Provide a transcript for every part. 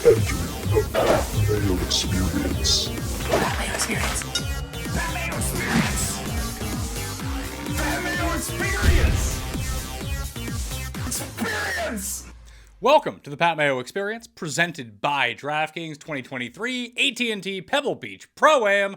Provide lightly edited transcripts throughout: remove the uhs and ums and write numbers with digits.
entering the Mayo experience. Mayo experience. Mayo experience. Mayo experience. Experience. Welcome to the Pat Mayo Experience, presented by DraftKings 2023 AT&T Pebble Beach Pro-Am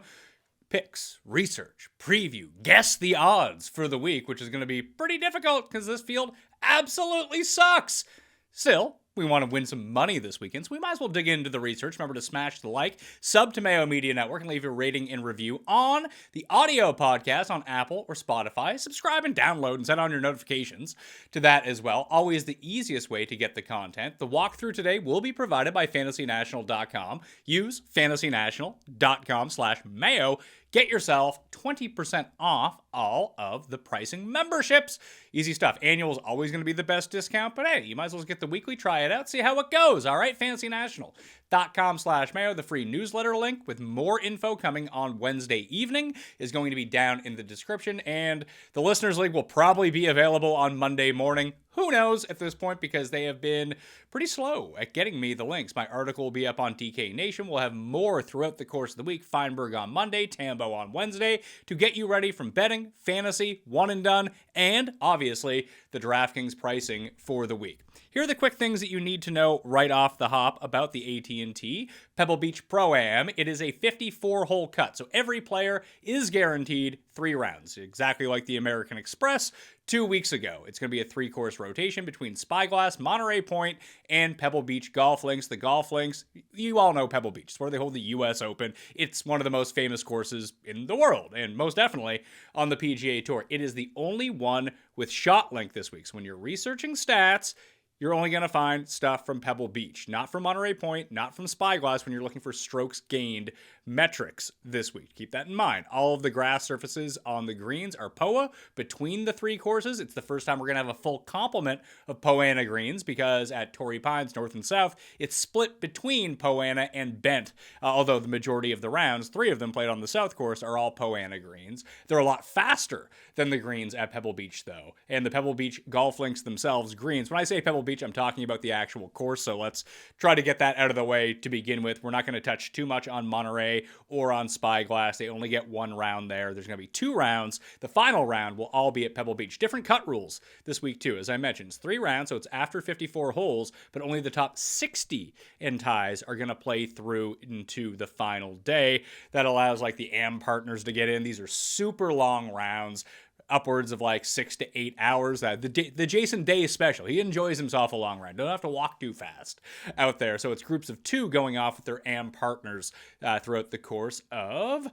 Picks, research, preview, guess the odds for the week, which is going to be pretty difficult because this field absolutely sucks. Still, we want to win some money this weekend, so we might as well dig into the research. Remember to smash the like, sub to Mayo Media Network, and leave your rating and review on the audio podcast on Apple or Spotify. Subscribe and download and set on your notifications to that as well. Always the easiest way to get the content. The walkthrough today will be provided by FantasyNational.com. Use FantasyNational.com/Mayo. Get yourself 20% off all of the pricing memberships. Easy stuff. Annual is always going to be the best discount, but hey, you might as well get the weekly, try it out, see how it goes. All right, FantasyNational.com/Mayo. The free newsletter link with more info coming on Wednesday evening is going to be down in the description, and the listeners link will probably be available on Monday morning. Who knows at this point, because they have been pretty slow at getting me the links. My article will be up on DK Nation. We'll have more throughout the course of the week. Feinberg on Monday, Tambo on Wednesday, to get you ready from betting, fantasy, one and done, and obviously the DraftKings pricing for the week. Here are the quick things that you need to know right off the hop about the AT&T Pebble Beach Pro-Am. It is a 54-hole cut, so every player is guaranteed 3 rounds, exactly like the American Express 2 weeks ago. It's going to be a 3-course rotation between Spyglass, Monterey Point, and Pebble Beach Golf Links. The Golf Links, you all know Pebble Beach. It's where they hold the U.S. Open. It's one of the most famous courses in the world, and most definitely on the PGA Tour. It is the only one with shot length this week. So when you're researching stats, you're only going to find stuff from Pebble Beach, not from Monterey Point, not from Spyglass when you're looking for strokes gained metrics this week. Keep that in mind. All of the grass surfaces on the greens are Poa between the 3 courses. It's the first time we're going to have a full complement of Poana greens, because at Torrey Pines, North and South, it's split between Poana and Bent, although the majority of the rounds, 3 of them played on the South course, are all Poana greens. They're a lot faster than the greens at Pebble Beach, though. And the Pebble Beach golf links themselves, greens. When I say Pebble Beach, I'm talking about the actual course, so let's try to get that out of the way to begin with. We're not going to touch too much on Monterey or on Spyglass. They only get 1 round there. There's going to be 2 rounds. The final round will all be at Pebble Beach. Different cut rules this week, too. As I mentioned, it's 3 rounds, so it's after 54 holes, but only the top 60 in ties are going to play through into the final day. That allows like the AM partners to get in. These are super long rounds, upwards of like 6 to 8 hours. The Jason Day special. He enjoys himself a long run. Don't have to walk too fast out there. So it's groups of 2 going off with their AM partners throughout the course of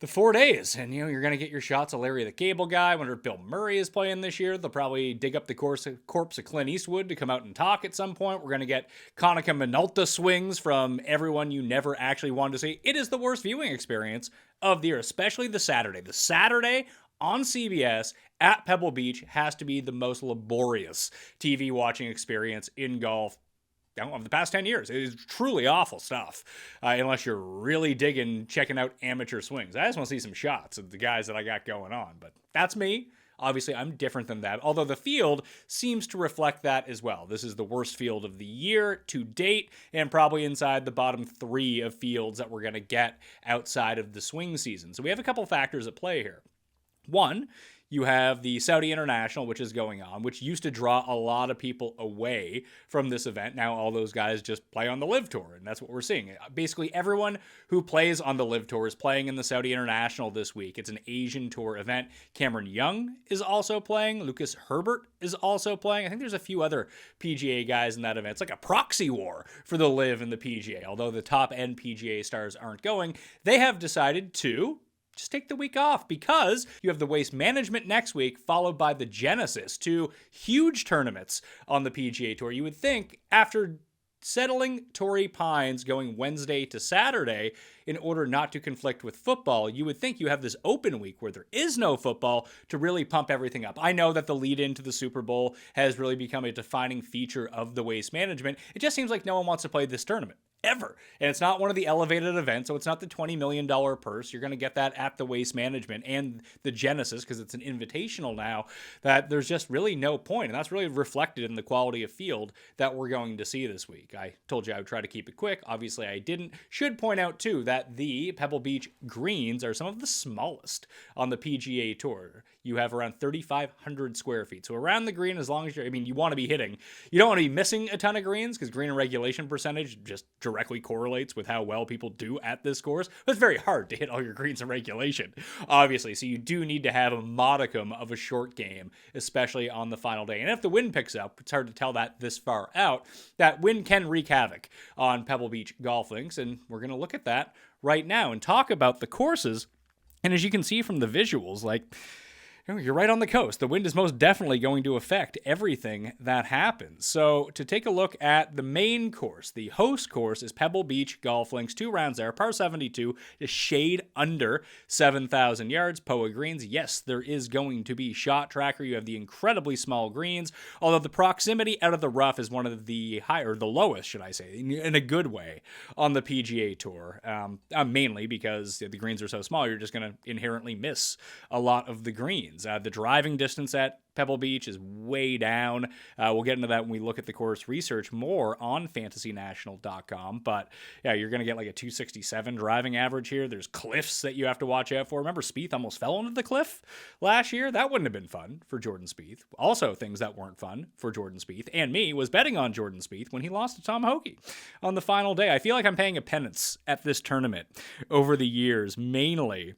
the 4 days. And, you're going to get your shots of Larry the Cable Guy. I wonder if Bill Murray is playing this year. They'll probably dig up the corpse of Clint Eastwood to come out and talk at some point. We're going to get Konica Minolta swings from everyone you never actually wanted to see. It is the worst viewing experience of the year, especially the Saturday. The Saturday on CBS at Pebble Beach has to be the most laborious TV watching experience in golf of the past 10 years. It is truly awful stuff, unless you're really digging checking out amateur swings. I just want to see some shots of the guys that I got going on, but that's me. Obviously, I'm different than that, although the field seems to reflect that as well. This is the worst field of the year to date, and probably inside the bottom 3 of fields that we're going to get outside of the swing season. So we have a couple factors at play here. One, you have the Saudi International, which is going on, which used to draw a lot of people away from this event. Now all those guys just play on the Live Tour, and that's what we're seeing. Basically, everyone who plays on the Live Tour is playing in the Saudi International this week. It's an Asian Tour event. Cameron Young is also playing. Lucas Herbert is also playing. I think there's a few other PGA guys in that event. It's like a proxy war for the Live and the PGA. Although the top-end PGA stars aren't going, they have decided to just take the week off, because you have the Waste Management next week, followed by the Genesis, 2 huge tournaments on the PGA Tour. You would think after settling Torrey Pines going Wednesday to Saturday in order not to conflict with football, you would think you have this open week where there is no football to really pump everything up. I know that the lead into the Super Bowl has really become a defining feature of the Waste Management. It just seems like no one wants to play this tournament. ever. And it's not one of the elevated events, so it's not the $20 million purse. You're going to get that at the Waste Management and the Genesis, because it's an invitational now, that there's just really no point. And that's really reflected in the quality of field that we're going to see this week. I told you I would try to keep it quick. Obviously, I didn't. Should point out, too, that the Pebble Beach greens are some of the smallest on the PGA Tour. You have around 3,500 square feet. So around the green, as long as you want to be hitting. You don't want to be missing a ton of greens, because green and regulation percentage just directly correlates with how well people do at this course. But it's very hard to hit all your greens in regulation, obviously. So you do need to have a modicum of a short game, especially on the final day. And if the wind picks up, it's hard to tell that this far out. That wind can wreak havoc on Pebble Beach golf links, and we're going to look at that right now and talk about the courses. And as you can see from the visuals, you're right on the coast. The wind is most definitely going to affect everything that happens. So to take a look at the main course, the host course is Pebble Beach Golf Links. 2 rounds there, par 72, a shade under 7,000 yards. Poa greens, yes, there is going to be shot tracker. You have the incredibly small greens, although the proximity out of the rough is one of the higher, the lowest, should I say, in a good way on the PGA Tour. Mainly because the greens are so small, you're just going to inherently miss a lot of the greens. The driving distance at Pebble Beach is way down. We'll get into that when we look at the course research more on fantasynational.com. But yeah, you're going to get like a 267 driving average here. There's cliffs that you have to watch out for. Remember, Spieth almost fell into the cliff last year? That wouldn't have been fun for Jordan Spieth. Also, things that weren't fun for Jordan Spieth and me was betting on Jordan Spieth when he lost to Tom Hoge on the final day. I feel like I'm paying a penance at this tournament over the years, mainly.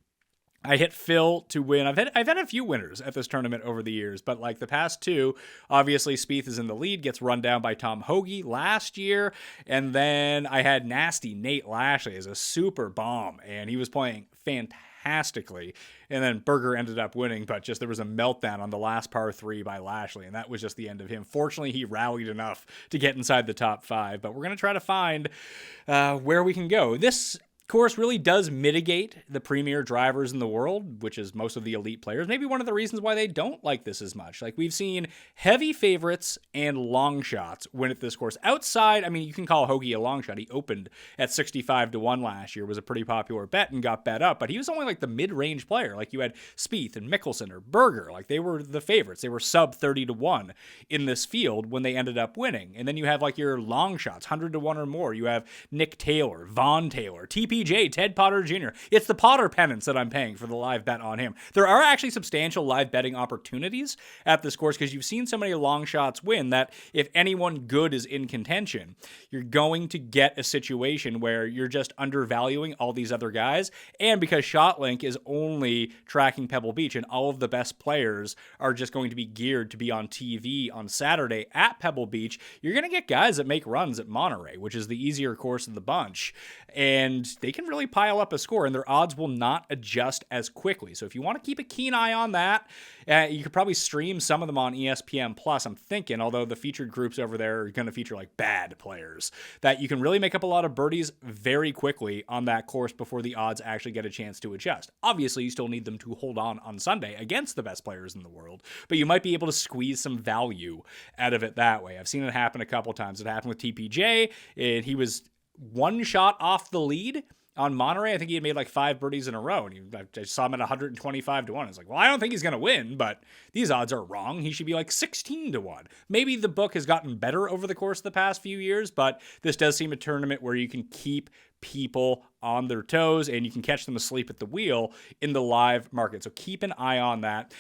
I hit Phil to win. I've had a few winners at this tournament over the years, but like the past 2, obviously Spieth is in the lead, gets run down by Tom Hoge last year, and then I had nasty Nate Lashley as a super bomb, and he was playing fantastically. And then Berger ended up winning, but just there was a meltdown on the last par 3 by Lashley, and that was just the end of him. Fortunately, he rallied enough to get inside the top 5, but we're going to try to find where we can go. This course really does mitigate the premier drivers in the world, which is most of the elite players. Maybe one of the reasons why they don't like this as much. Like, we've seen heavy favorites and long shots win at this course. Outside, you can call Hoge a long shot. He opened at 65-1 last year, was a pretty popular bet and got bet up, but he was only like the mid-range player. Like, you had Spieth and Mickelson or Berger. Like, they were the favorites. They were sub 30-1 in this field when they ended up winning. And then you have like your long shots, 100-1 or more. You have Nick Taylor, Vaughn Taylor, TPJ, Ted Potter Jr. It's the Potter penance that I'm paying for the live bet on him. There are actually substantial live betting opportunities at this course because you've seen so many long shots win that if anyone good is in contention, you're going to get a situation where you're just undervaluing all these other guys. And because ShotLink is only tracking Pebble Beach and all of the best players are just going to be geared to be on TV on Saturday at Pebble Beach, you're going to get guys that make runs at Monterey, which is the easier course of the bunch. And they can really pile up a score, and their odds will not adjust as quickly. So if you want to keep a keen eye on that, you could probably stream some of them on ESPN Plus. I'm thinking, although the featured groups over there are going to feature like bad players, that you can really make up a lot of birdies very quickly on that course before the odds actually get a chance to adjust. Obviously, you still need them to hold on Sunday against the best players in the world, but you might be able to squeeze some value out of it that way. I've seen it happen a couple times. It happened with TPJ, and he was one shot off the lead on Monterey. I think he had made like 5 birdies in a row, and I saw him at 125-1. I was like, well, I don't think he's going to win, but these odds are wrong. He should be like 16-1. Maybe the book has gotten better over the course of the past few years, but this does seem a tournament where you can keep people on their toes and you can catch them asleep at the wheel in the live market. So keep an eye on that.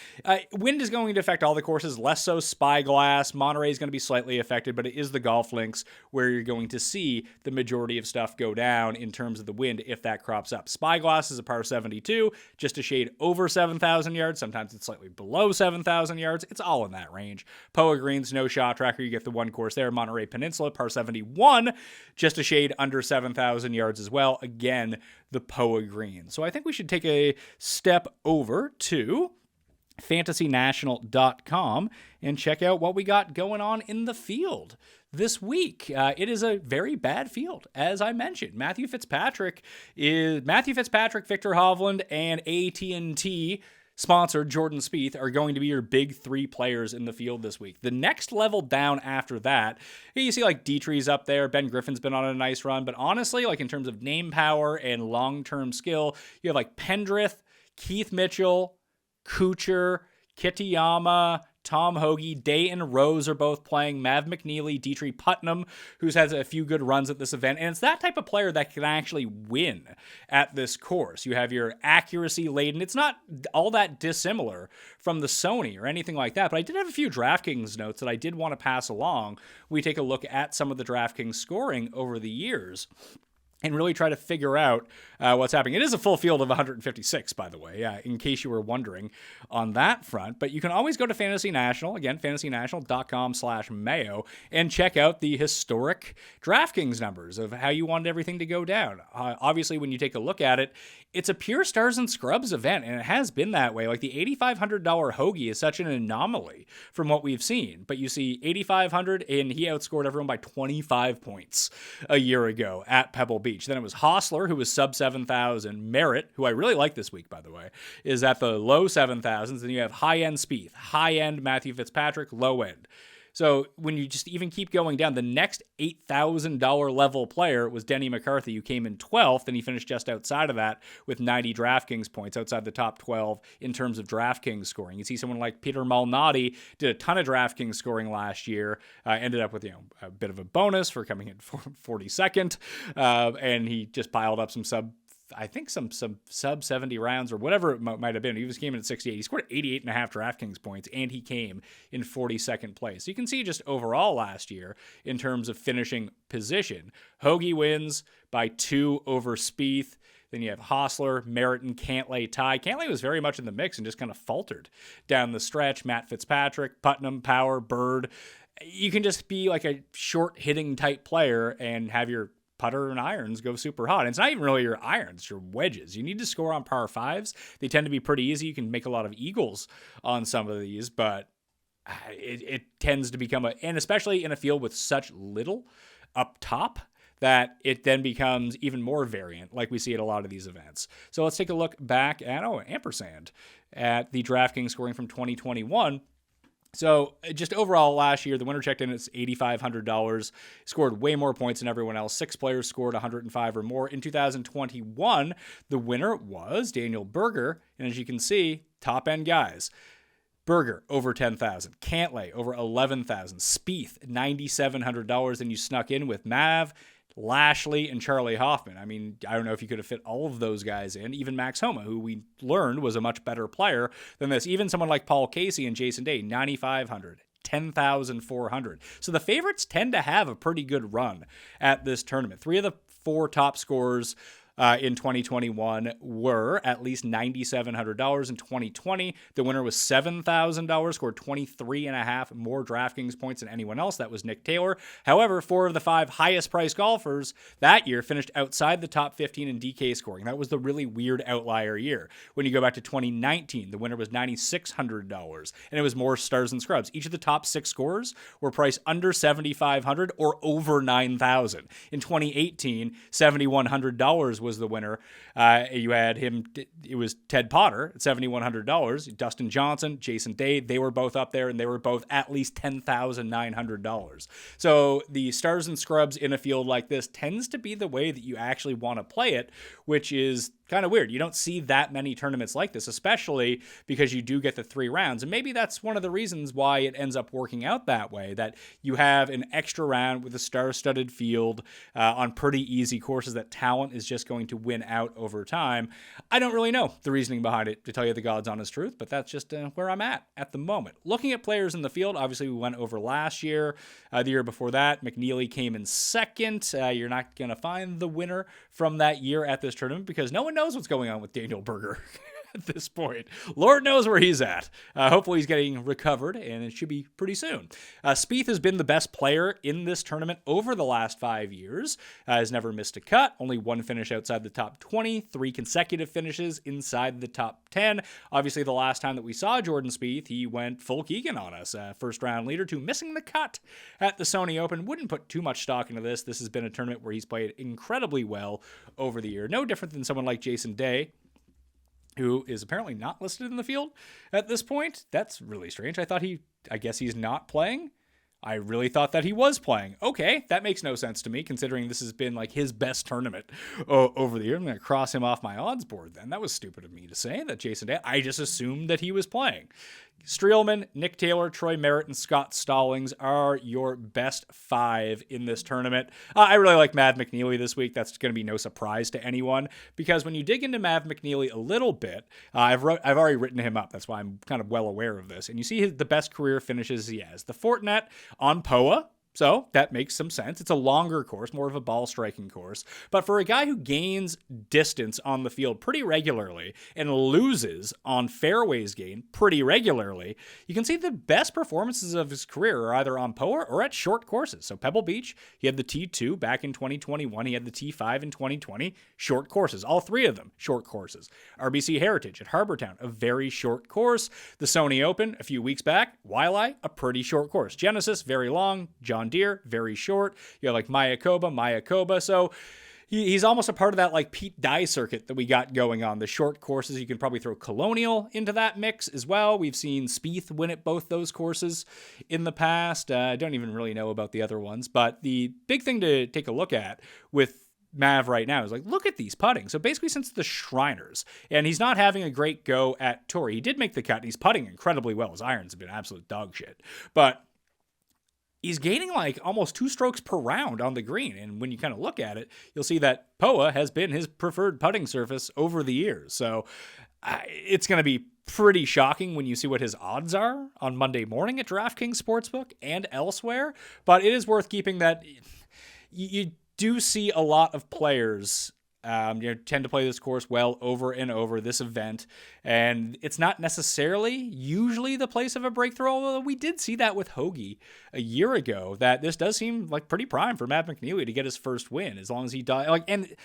Wind is going to affect all the courses, less so Spyglass. Monterey is going to be slightly affected, but it is the golf links where you're going to see the majority of stuff go down in terms of the wind if that crops up. Spyglass is a par 72, just a shade over 7,000 yards. Sometimes it's slightly below 7,000 yards. It's all in that range. Poa Greens, no shot tracker. You get the one course there. Monterey Peninsula, par 71, just a shade under 7,000 yards as well. Again, the Poa Green. So I think we should take a step over to fantasynational.com and check out what we got going on in the field this week. It is a very bad field, as I mentioned. Matthew Fitzpatrick, Victor Hovland, and AT&T sponsor, Jordan Spieth, are going to be your big three players in the field this week. The next level down after that, you see like Dietrich's up there. Ben Griffin's been on a nice run. But honestly, like in terms of name power and long-term skill, you have like Pendrith, Keith Mitchell, Kuchar, Kitayama, Tom Hoagie, Day and Rose are both playing. Mav McNeely, Dietrich Putnam, who's had a few good runs at this event. And it's that type of player that can actually win at this course. You have your accuracy laden. It's not all that dissimilar from the Sony or anything like that. But I did have a few DraftKings notes that I did want to pass along. We take a look at some of the DraftKings scoring over the years and really try to figure out what's happening. It is a full field of 156, by the way, in case you were wondering on that front. But you can always go to Fantasy National, again, fantasynational.com/Mayo, and check out the historic DraftKings numbers of how you wanted everything to go down. Obviously, when you take a look at it, it's a pure stars and scrubs event, and it has been that way. Like the $8,500 Hoagie is such an anomaly from what we've seen. But you see $8,500, and he outscored everyone by 25 points a year ago at Pebble Beach. Then it was Hostler, who was sub 7,000. Merritt, who I really like this week, by the way, is at the low 7,000s. Then you have high-end Spieth, high-end Matthew Fitzpatrick, low-end. So when you just even keep going down, the next $8,000 level player was Denny McCarthy, who came in 12th, and he finished just outside of that with 90 DraftKings points, outside the top 12 in terms of DraftKings scoring. You see someone like Peter Malnati did a ton of DraftKings scoring last year, ended up with a bit of a bonus for coming in 42nd, and he just piled up some sub 70 rounds or whatever it might have been. He came in at 68. He scored 88.5 DraftKings points, and he came in 42nd place. So you can see just overall last year in terms of finishing position, Hoagie wins by 2 over Spieth. Then you have Hostler, Merritt, and Cantlay tie. Cantlay was very much in the mix and just kind of faltered down the stretch. Matt Fitzpatrick, Putnam, Power, Bird. You can just be like a short-hitting type player and have your putter and irons go super hot. And it's not even really your irons, it's your wedges. You need to score on par fives. They tend to be pretty easy. You can make a lot of eagles on some of these, but it tends to become and especially in a field with such little up top, that it then becomes even more variant like we see at a lot of these events. So let's take a look back at, ampersand, at the DraftKings scoring from 2021. So just overall last year, the winner checked in at $8,500, scored way more points than everyone else. 6 players scored 105 or more. In 2021, the winner was Daniel Berger. And as you can see, top-end guys. Berger, over $10,000. Cantlay, over $11,000. Spieth, $9,700. And you snuck in with Mav, Lashley, and Charlie Hoffman. I mean, I don't know if you could have fit all of those guys in. Even Max Homa, who we learned was a much better player than this. Even someone like Paul Casey and Jason Day, $9,500. $10,400. So the favorites tend to have a pretty good run at this tournament. 3 of the 4 top scorers in 2021 were at least $9,700. In 2020, the winner was $7,000, scored 23.5 more DraftKings points than anyone else. That was Nick Taylor. However, 4 of the 5 highest priced golfers that year finished outside the top 15 in DK scoring. That was the really weird outlier year. When you go back to 2019, the winner was $9,600, and it was more stars and scrubs. Each of the top 6 scorers were priced under $7,500 or over $9,000. In 2018, $7,100 was the winner. You had him, it was Ted Potter at $7,100, Dustin Johnson, Jason Day, they were both up there, and they were both at least $10,900. So the stars and scrubs in a field like this tends to be the way that you actually want to play it, which is kind of weird. You don't see that many tournaments like this, especially because you do get the 3 rounds. And maybe that's one of the reasons why it ends up working out that way, that you have an extra round with a star-studded field on pretty easy courses that talent is just going to win out over time. I don't really know the reasoning behind it, to tell you the God's honest truth, but that's just where I'm at the moment. Looking at players in the field, obviously we went over last year. The year before that, McNeely came in second. You're not going to find the winner from that year at this tournament because no one knows what's going on with Daniel Berger at this point. Lord knows where he's at. Hopefully he's getting recovered, and it should be pretty soon. Spieth has been the best player in this tournament over the last 5 years. Has never missed a cut. Only 1 finish outside the top 20. 3 consecutive finishes inside the top 10. Obviously, the last time that we saw Jordan Spieth, he went full Keegan on us. First round leader to missing the cut at the Sony Open. Wouldn't put too much stock into this. This has been a tournament where he's played incredibly well over the year. No different than someone like Jason Day, who is apparently not listed in the field at this point. That's really strange. I guess he's not playing. I really thought that he was playing. Okay, that makes no sense to me, considering this has been like his best tournament over the year. I'm going to cross him off my odds board then. That was stupid of me to say that Jason Day. I just assumed that he was playing. Streelman, Nick Taylor, Troy Merritt, and Scott Stallings are your best 5 in this tournament. I really like Mav McNeely this week. That's going to be no surprise to anyone, because when you dig into Mav McNeely a little bit, I've already written him up. That's why I'm kind of well aware of this. And you see the best career finishes he has. The Fortinet on Poa. So that makes some sense. It's a longer course, more of a ball striking course. But for a guy who gains distance on the field pretty regularly and loses on fairways gain pretty regularly, you can see the best performances of his career are either on Poa or at short courses. So Pebble Beach, he had the T2 back in 2021. He had the T5 in 2020. Short courses, all 3 of them short courses. RBC Heritage at Harbortown, a very short course. The Sony Open a few weeks back, Waialae, a pretty short course. Genesis, very long. John Deere, very short. You have like Mayakoba. So he's almost a part of that like Pete Dye circuit that we got going on. The short courses, you can probably throw Colonial into that mix as well. We've seen Spieth win at both those courses in the past. I don't even really know about the other ones, but the big thing to take a look at with Mav right now is like, look at these putting. So basically since the Shriners, and he's not having a great go at Tour. He did make the cut and he's putting incredibly well. His irons have been absolute dog shit, but he's gaining like almost 2 strokes per round on the green. And when you kind of look at it, you'll see that Poa has been his preferred putting surface over the years. So it's going to be pretty shocking when you see what his odds are on Monday morning at DraftKings Sportsbook and elsewhere. But it is worth keeping that you do see a lot of players tend to play this course well over and over, this event, and it's not necessarily usually the place of a breakthrough, although we did see that with Hoagie a year ago, that this does seem like pretty prime for Matt McNeely to get his first win, as long as he does. And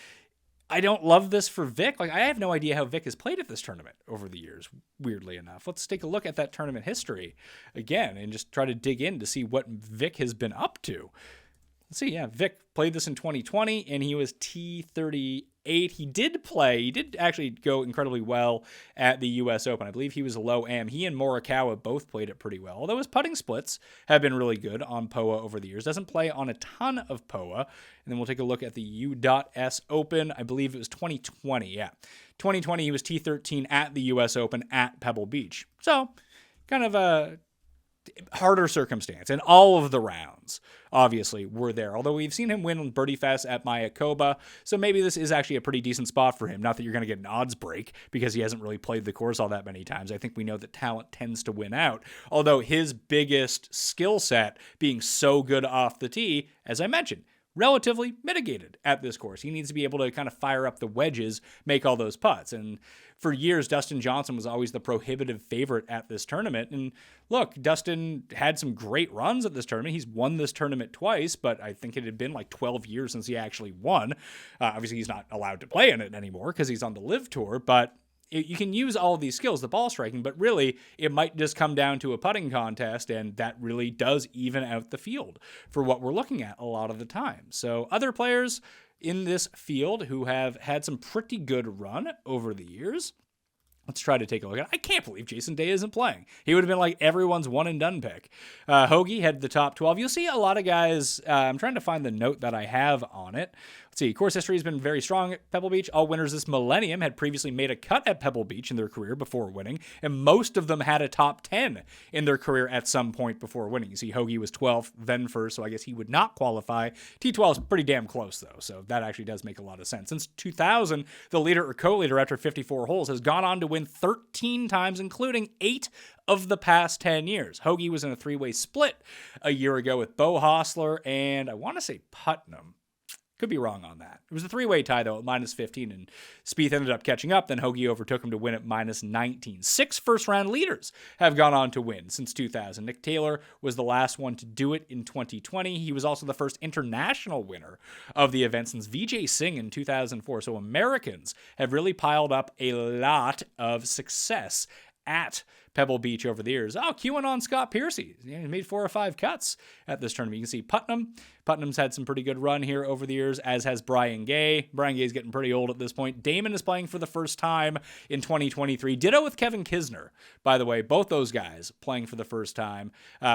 I don't love this for Vic. I have no idea how Vic has played at this tournament over the years, weirdly enough. Let's take a look at that tournament history again and just try to dig in to see what Vic has been up to. Let's see, Vic played this in 2020, and he was T38. He did actually go incredibly well at the U.S. Open. I believe he was a low am. He and Morikawa both played it pretty well, although his putting splits have been really good on Poa over the years. Doesn't play on a ton of Poa. And then we'll take a look at the U.S. Open. I believe it was 2020, 2020, he was T13 at the U.S. Open at Pebble Beach. So, kind of a harder circumstance, and all of the rounds obviously were there, although we've seen him win Birdie Fest at Mayakoba, so maybe this is actually a pretty decent spot for him. Not that you're going to get an odds break because he hasn't really played the course all that many times. I think we know that talent tends to win out, although his biggest skill set being so good off the tee, as I mentioned, relatively mitigated at this course. He needs to be able to kind of fire up the wedges, make all those putts. And for years, Dustin Johnson was always the prohibitive favorite at this tournament. And look, Dustin had some great runs at this tournament. He's won this tournament twice, but I think it had been like 12 years since he actually won. Obviously, he's not allowed to play in it anymore because he's on the Live Tour, but you can use all of these skills, the ball striking, but really it might just come down to a putting contest, and that really does even out the field for what we're looking at a lot of the time. So other players in this field who have had some pretty good run over the years, let's try to take a look at it. I can't believe Jason Day isn't playing. He would have been like everyone's one and done pick. Hoagie had the top 12. You'll see a lot of guys. I'm trying to find the note that I have on it. Let's see. Course history has been very strong at Pebble Beach. All winners this millennium had previously made a cut at Pebble Beach in their career before winning, and most of them had a top 10 in their career at some point before winning. You see, Hoagie was 12th, then first, so I guess he would not qualify. T12 is pretty damn close, though, so that actually does make a lot of sense. Since 2000, the leader or co-leader after 54 holes has gone on to win 13 times, including 8 of the past 10 years. Hoagie was in a 3-way split a year ago with Bo Hostler and I want to say Putnam. Could be wrong on that. It was a 3-way tie, though, at minus 15, and Spieth ended up catching up. Then Hoagie overtook him to win at minus 19. 6 first-round leaders have gone on to win since 2000. Nick Taylor was the last one to do it in 2020. He was also the first international winner of the event since Vijay Singh in 2004. So Americans have really piled up a lot of success at Pebble Beach over the years. Oh, QAnon Scott Piercy. He made 4 or 5 cuts at this tournament. You can see Putnam. Putnam's had some pretty good run here over the years, as has Brian Gay. Brian Gay's getting pretty old at this point. Damon is playing for the first time in 2023. Ditto with Kevin Kisner, by the way. Both those guys playing for the first time.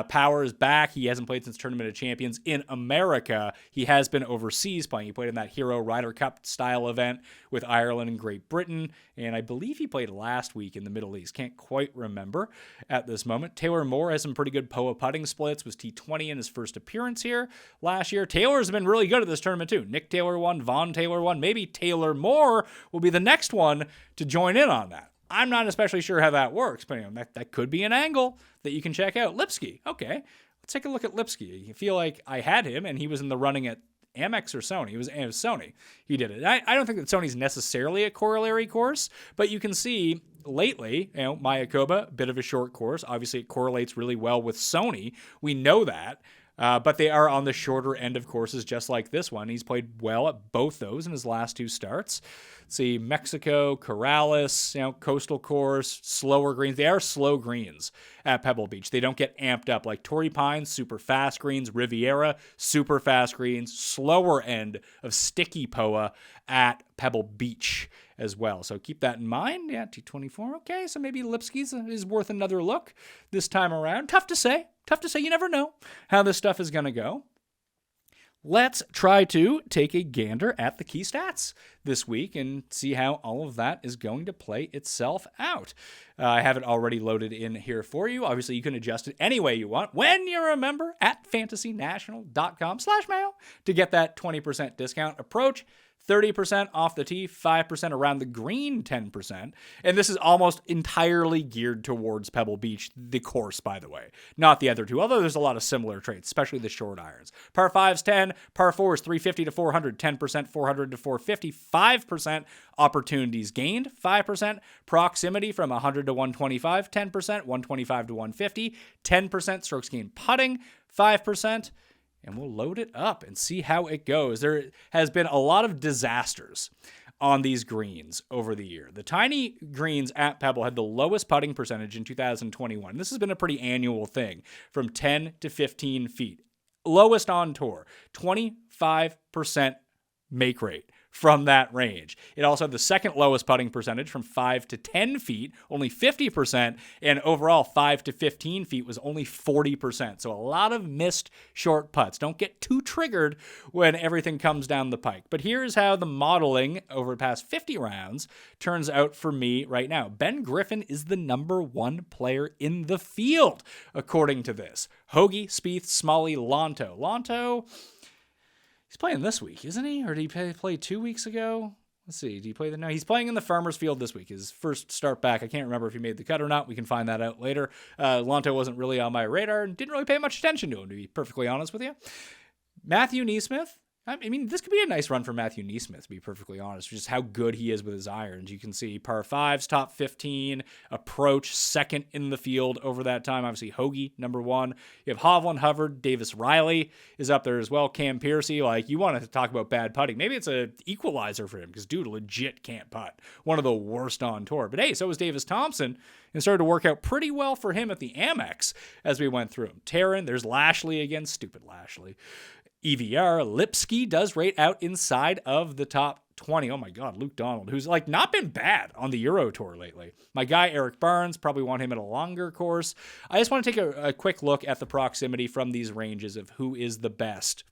Power is back. He hasn't played since Tournament of Champions in America. He has been overseas playing. He played in that Hero Ryder Cup style event with Ireland and Great Britain, and I believe he played last week in the Middle East. Can't quite remember at this moment. Taylor Moore has some pretty good Poa Putting splits. Was T20 in his first appearance here last year. Taylor's been really good at this tournament too. Nick Taylor won, Vaughn Taylor won. Maybe Taylor Moore will be the next one to join in on that. I'm not especially sure how that works, but that could be an angle that you can check out. Lipsky, okay. Let's take a look at Lipsky. I feel like I had him, and he was in the running at Amex or Sony. It was Sony. He did it. I don't think that Sony's necessarily a corollary course, but you can see lately, Mayakoba, bit of a short course. Obviously, it correlates really well with Sony. We know that. But they are on the shorter end of courses, just like this one. He's played well at both those in his last 2 starts. See, Mexico, Corrales, coastal course, slower greens. They are slow greens at Pebble Beach. They don't get amped up like Torrey Pines, super fast greens, Riviera, super fast greens, slower end of sticky Poa at Pebble Beach as well. So keep that in mind. Yeah, T24. Okay, so maybe Lipsky's is worth another look this time around. Tough to say. You never know how this stuff is going to go. Let's try to take a gander at the key stats this week and see how all of that is going to play itself out. I have it already loaded in here for you. Obviously, you can adjust it any way you want when you're a member at fantasynational.com/Mayo to get that 20% discount. Approach 30% off the tee, 5% around the green, 10%. And this is almost entirely geared towards Pebble Beach, the course, by the way, not the other two, although there's a lot of similar traits, especially the short irons. Par 5's 10, par 4's 350 to 400, 10%, 400 to 450, 5% opportunities gained, 5% proximity from 100 to 125, 10%, 125 to 150, 10% strokes gained putting, 5%. And we'll load it up and see how it goes. There has been a lot of disasters on these greens over the year. The tiny greens at Pebble had the lowest putting percentage in 2021. This has been a pretty annual thing, from 10 to 15 feet. Lowest on tour, 25% make rate from that range. It also had the second lowest putting percentage from 5 to 10 feet, only 50%, and overall 5 to 15 feet was only 40%. So a lot of missed short putts. Don't get too triggered when everything comes down the pike. But here's how the modeling over the past 50 rounds turns out for me right now. Ben Griffin is the number 1 player in the field, according to this. Hoagie, Spieth, Smalley, Lonto. Lonto, he's playing this week, isn't he? Or did he play 2 weeks ago? Let's see. Did he play no? He's playing in the Farmers Field this week. His first start back. I can't remember if he made the cut or not. We can find that out later. Lonto wasn't really on my radar and didn't really pay much attention to him, to be perfectly honest with you. Matthew Neesmith. I mean, this could be a nice run for Matthew Neesmith, to be perfectly honest, just how good he is with his irons. You can see par 5's top 15, approach second in the field over that time. Obviously, Hoagie, number 1. You have Hovland, Hubbard, Davis Riley is up there as well. Cam Piercy, you want to talk about bad putting. Maybe it's a equalizer for him because dude legit can't putt. One of the worst on tour. But hey, so was Davis Thompson and started to work out pretty well for him at the Amex as we went through him. Taryn, there's Lashley again. Stupid Lashley. EVR, Lipsky does rate out inside of the top 20. Oh my God, Luke Donald, who's not been bad on the Euro Tour lately. My guy, Eric Barnes, probably want him at a longer course. I just want to take a quick look at the proximity from these ranges of who is the best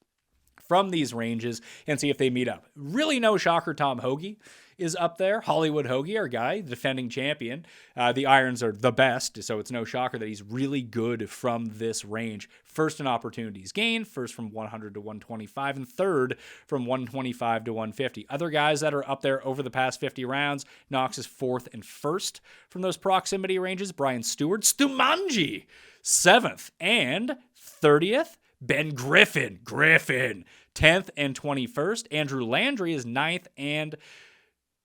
from these ranges and see if they meet up. Really no shocker, Tom Hoagie is up there. Hollywood Hoagie, our guy, the defending champion. The irons are the best, so it's no shocker that he's really good from this range. First in opportunities gained, first from 100 to 125, and third from 125 to 150. Other guys that are up there over the past 50 rounds, Knox is 4th and 1st from those proximity ranges. Brian Stewart, Stumanji, 7th and 30th. Ben Griffin, 10th and 21st. Andrew Landry is 9th and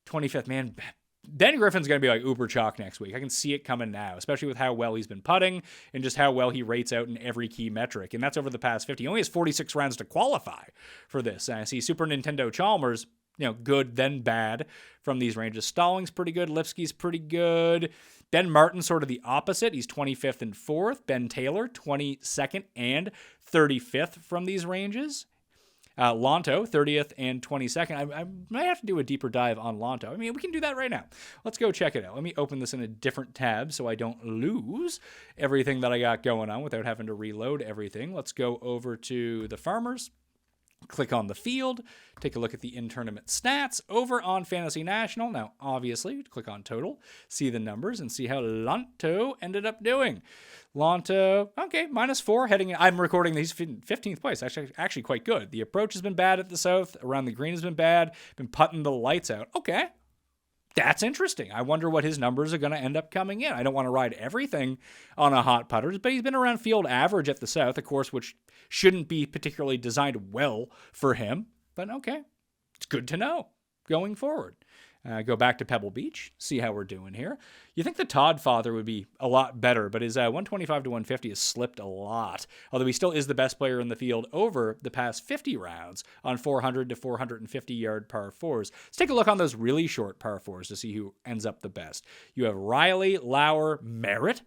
25th. Man, Ben Griffin's going to be like uber chalk next week. I can see it coming now, especially with how well he's been putting and just how well he rates out in every key metric. And that's over the past 50. He only has 46 rounds to qualify for this. And I see Super Nintendo Chalmers, good then bad from these ranges. Stallings pretty good. Lipsky's pretty good. Ben Martin sort of the opposite. He's 25th and 4th. Ben Taylor 22nd and 35th from these ranges. Lonto, 30th and 22nd. I might have to do a deeper dive on Lonto. I mean, we can do that right now. Let's go check it out. Let me open this in a different tab so I don't lose everything that I got going on without having to reload everything. Let's go over to the Farmers. Click on the field, take a look at the in-tournament stats over on Fantasy National. Now, obviously, click on total, see the numbers, and see how Lonto ended up doing. Lonto, okay, -4 heading in. I'm recording these 15th place. Actually quite good. The approach has been bad at the South. Around the green has been bad. Been putting the lights out. Okay. That's interesting. I wonder what his numbers are going to end up coming in. I don't want to ride everything on a hot putter, but he's been around field average at the South, of course, which shouldn't be particularly designed well for him. But okay, it's good to know going forward. Go back to Pebble Beach, see how we're doing here. You think the Todd father would be a lot better, but his 125 to 150 has slipped a lot. Although he still is the best player in the field over the past 50 rounds on 400 to 450 yard par fours. Let's take a look on those really short par fours to see who ends up the best. You have Riley, Lauer, Merritt,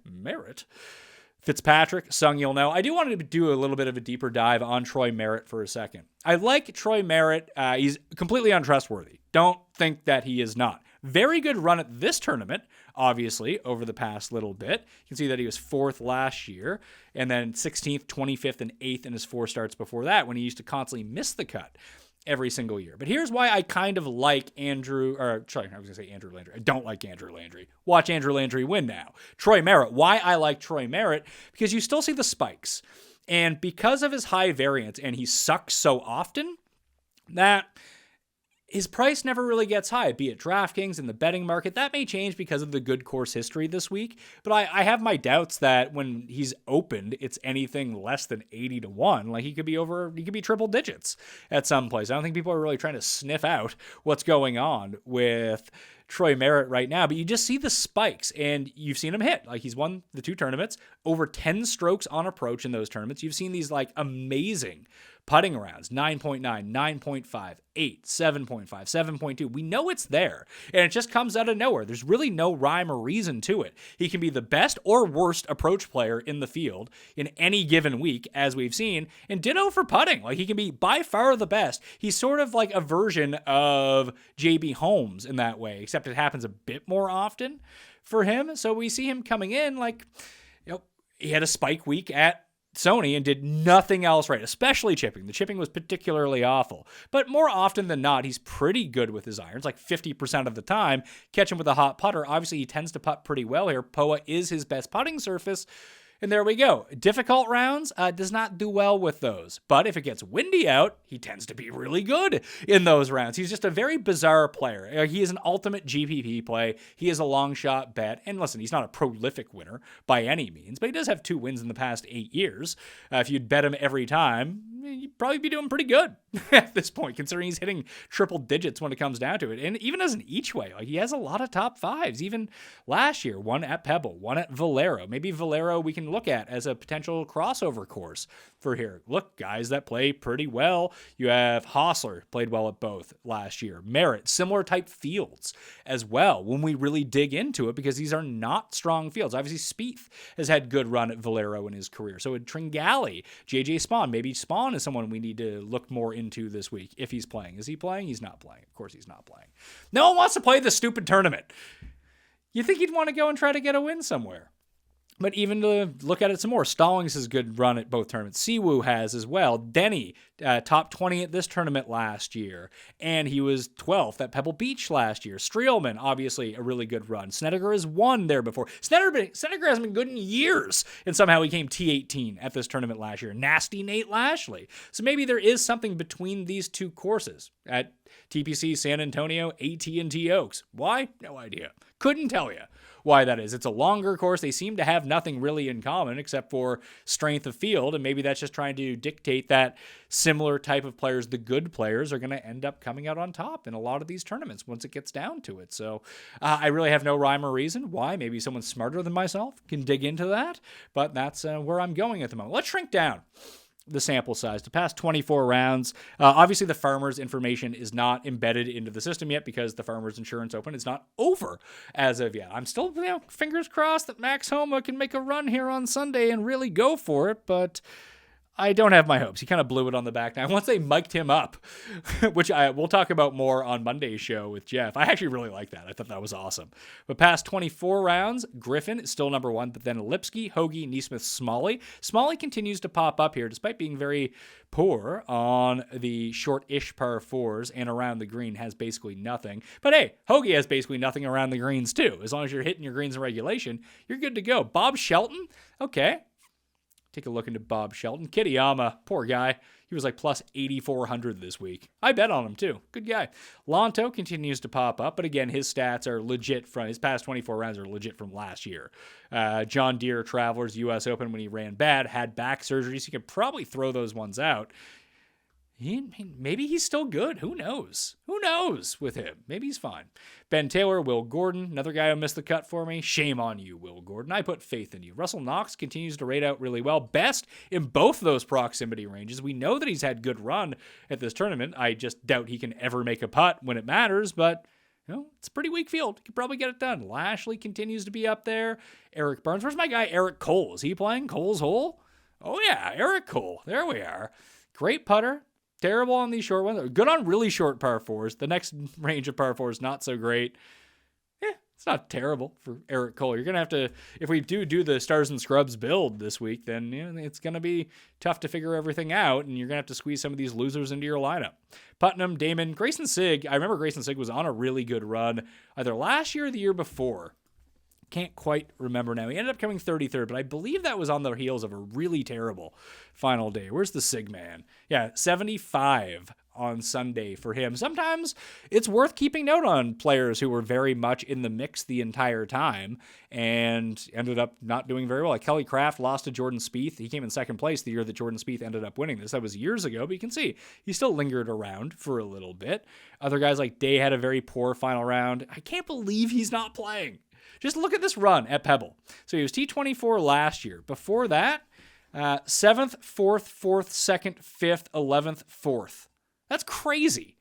Fitzpatrick, Sung, you'll know. I do want to do a little bit of a deeper dive on Troy Merritt for a second. I like Troy Merritt. He's completely untrustworthy. Don't think that he is not. Very good run at this tournament, obviously, over the past little bit. You can see that he was 4th last year, and then 16th, 25th, and 8th in his 4 starts before that when he used to constantly miss the cut every single year. But here's why I kind of like Andrew Landry. I don't like Andrew Landry. Watch Andrew Landry win now. Troy Merritt. Why I like Troy Merritt? Because you still see the spikes. And because of his high variance, and he sucks so often, that his price never really gets high, be it DraftKings and the betting market. That may change because of the good course history this week, but I have my doubts that when he's opened, it's anything less than 80 to 1. Like he could be triple digits at some place. I don't think people are really trying to sniff out what's going on with Troy Merritt right now, but you just see the spikes, and you've seen him hit. Like he's won the 2 tournaments, over 10 strokes on approach in those tournaments. You've seen these like amazing putting rounds, 9.9, 9.5, 8, 7.5, 7.2. We know it's there, and it just comes out of nowhere. There's really no rhyme or reason to it. He can be the best or worst approach player in the field in any given week, as we've seen, and ditto for putting. Like he can be by far the best. He's sort of like a version of JB Holmes in that way, except it happens a bit more often for him. So we see him coming in like, he had a spike week at Sony and did nothing else right, especially chipping. The chipping was particularly awful. But more often than not, he's pretty good with his irons, like 50% of the time. Catch him with a hot putter. Obviously, he tends to putt pretty well here. Poa is his best putting surface. And there we go. Difficult rounds does not do well with those. But if it gets windy out, he tends to be really good in those rounds. He's just a very bizarre player. He is an ultimate GPP play. He is a long shot bet. And listen, he's not a prolific winner by any means, but he does have 2 wins in the past 8 years. If you'd bet him every time, you'd probably be doing pretty good at this point, considering he's hitting triple digits when it comes down to it. And even as an each way, like he has a lot of top 5s. Even last year, 1 at Pebble, 1 at Valero. Maybe Valero we can look at as a potential crossover course for here. Look, guys that play pretty well. You have Hostler, played well at both last year. Merritt, similar type fields as well when we really dig into it, because these are not strong fields. Obviously, Spieth has had good run at Valero in his career. So at Tringali, JJ Spawn, maybe Spawn is someone we need to look more into this week if he's playing. Is he playing? He's not playing. Of course he's not playing. No one wants to play the stupid tournament. You think he'd want to go and try to get a win somewhere. But even to look at it some more, Stallings has good run at both tournaments. Siwoo has as well. Denny, top 20 at this tournament last year. And he was 12th at Pebble Beach last year. Streelman, obviously a really good run. Snedeker has won there before. Snedeker hasn't been good in years. And somehow he came T18 at this tournament last year. Nasty Nate Lashley. So maybe there is something between these 2 courses. At TPC San Antonio, AT&T Oaks. Why? No idea. Couldn't tell you why that is. It's a longer course. They seem to have nothing really in common except for strength of field, and maybe that's just trying to dictate that similar type of players, the good players, are going to end up coming out on top in a lot of these tournaments once it gets down to it. So I really have no rhyme or reason why. Maybe someone smarter than myself can dig into that, but that's where I'm going at the moment. Let's shrink down the sample size. The past 24 rounds, obviously the Farmers information is not embedded into the system yet because the Farmers Insurance Open is not over as of yet. I'm still, fingers crossed that Max Homa can make a run here on Sunday and really go for it, but I don't have my hopes. He kind of blew it on the back nine once they mic'd him up, which we'll talk about more on Monday's show with Jeff. I actually really like that. I thought that was awesome. But past 24 rounds, Griffin is still number one, but then Lipsky, Hoagie, Neesmith, Smalley. Smalley continues to pop up here despite being very poor on the short-ish par fours and around the green has basically nothing. But hey, Hoagie has basically nothing around the greens too. As long as you're hitting your greens in regulation, you're good to go. Bob Shelton, okay. Take a look into Bob Shelton. Kitayama, poor guy. He was like plus 8,400 this week. I bet on him too. Good guy. Lonto continues to pop up, but again, his stats are legit from his past 24 rounds are legit from last year. John Deere Travelers U.S. Open when he ran bad, had back surgery, so you could probably throw those ones out. Maybe he's still good. Who knows? Who knows with him? Maybe he's fine. Ben Taylor, Will Gordon, another guy who missed the cut for me. Shame on you, Will Gordon. I put faith in you. Russell Knox continues to rate out really well. Best in both those proximity ranges. We know that he's had good run at this tournament. I just doubt he can ever make a putt when it matters, but it's a pretty weak field. He could probably get it done. Lashley continues to be up there. Eric Burns. Where's my guy Eric Cole? Is he playing Cole's hole? Oh, yeah, Eric Cole. There we are. Great putter. Terrible on these short ones. Good on really short par fours. The next range of par fours, not so great. It's not terrible for Eric Cole. You're going to have to, if we do the Stars and Scrubs build this week, then it's going to be tough to figure everything out, and you're going to have to squeeze some of these losers into your lineup. Putnam, Damon, Grayson Sigg. I remember Grayson Sigg was on a really good run either last year or the year before. Can't quite remember now. He ended up coming 33rd, but I believe that was on the heels of a really terrible final day. Where's the Sig man? Yeah, 75 on Sunday for him. Sometimes it's worth keeping note on players who were very much in the mix the entire time and ended up not doing very well. Like Kelly Craft lost to Jordan Spieth. He came in second place the year that Jordan Spieth ended up winning this. That was years ago, but you can see he still lingered around for a little bit. Other guys like Day had a very poor final round. I can't believe he's not playing. Just look at this run at Pebble. So he was T24 last year. Before that, 7th, 4th, 4th, 2nd, 5th, 11th, 4th. That's crazy.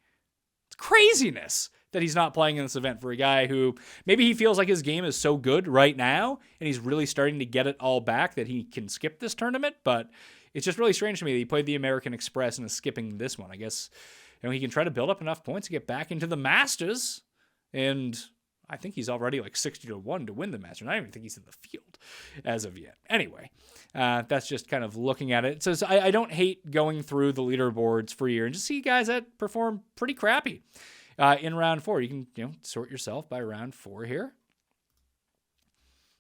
It's craziness that he's not playing in this event for a guy who maybe he feels like his game is so good right now and he's really starting to get it all back that he can skip this tournament. But it's just really strange to me that he played the American Express and is skipping this one. I guess he can try to build up enough points to get back into the Masters, and I think he's already like 60-1 to win the Masters. I don't even think he's in the field as of yet. Anyway, that's just kind of looking at it. So I don't hate going through the leaderboards for a year and just see guys that perform pretty crappy in round 4. You can sort yourself by round 4 here.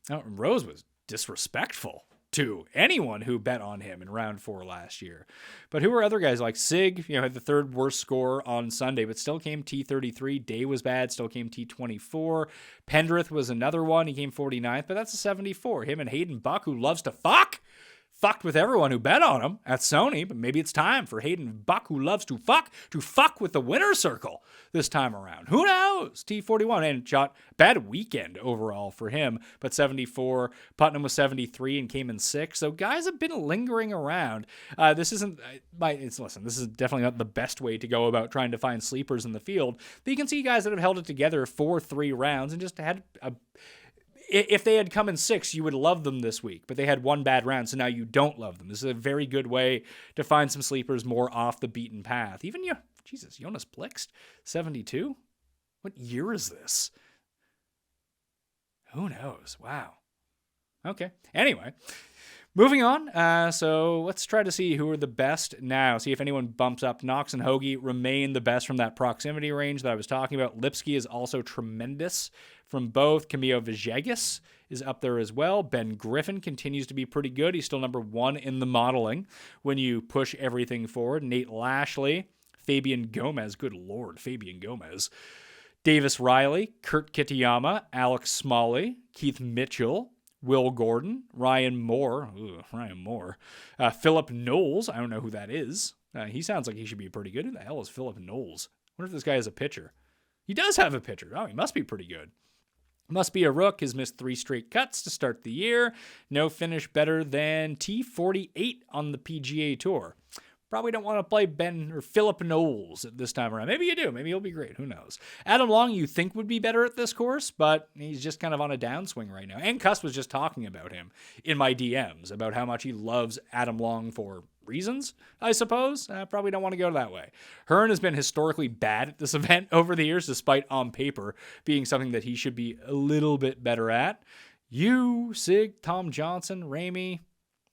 Now, Rose was disrespectful to anyone who bet on him in round 4 last year. But who are other guys like Sig, had the third worst score on Sunday, but still came T33. Day was bad, still came T24. Pendrith was another one. He came 49th, but that's a 74. Him and Hayden Buck, who loves to fucked with everyone who bet on him at Sony, but maybe it's time for Hayden Buck, who loves to fuck with the winner's circle this time around. Who knows? T41 and shot bad weekend overall for him, but 74. Putnam was 73 and came in 6th. So guys have been lingering around. This is definitely not the best way to go about trying to find sleepers in the field. But you can see guys that have held it together for 3 rounds and just had if they had come in 6, you would love them this week, but they had one bad round, so now you don't love them. This is a very good way to find some sleepers more off the beaten path. Even Jonas Blixt, 72? What year is this? Who knows? Wow. Okay. Anyway, moving on. So let's try to see who are the best now. See if anyone bumps up. Knox and Hoagie remain the best from that proximity range that I was talking about. Lipsky is also tremendous from both. Camilo Villegas is up there as well. Ben Griffin continues to be pretty good. He's still number 1 in the modeling when you push everything forward. Nate Lashley, Fabian Gomez. Good Lord, Fabian Gomez. Davis Riley, Kurt Kitayama, Alex Smalley, Keith Mitchell, Will Gordon, Ryan Moore, Philip Knowles. I don't know who that is. He sounds like he should be pretty good. Who the hell is Philip Knowles? I wonder if this guy has a pitcher. He does have a pitcher. Oh, he must be pretty good. Must be a rook, has missed 3 straight cuts to start the year. No finish better than T48 on the PGA Tour. Probably don't want to play Ben or Philip Knowles at this time around. Maybe you do. Maybe he'll be great. Who knows? Adam Long, you think would be better at this course, but he's just kind of on a downswing right now. And Cuss was just talking about him in my DMs, about how much he loves Adam Long for reasons, I suppose. Probably don't want to go that way. Hearn has been historically bad at this event over the years, despite on paper being something that he should be a little bit better at. You, Sig, Tom Johnson, Ramey.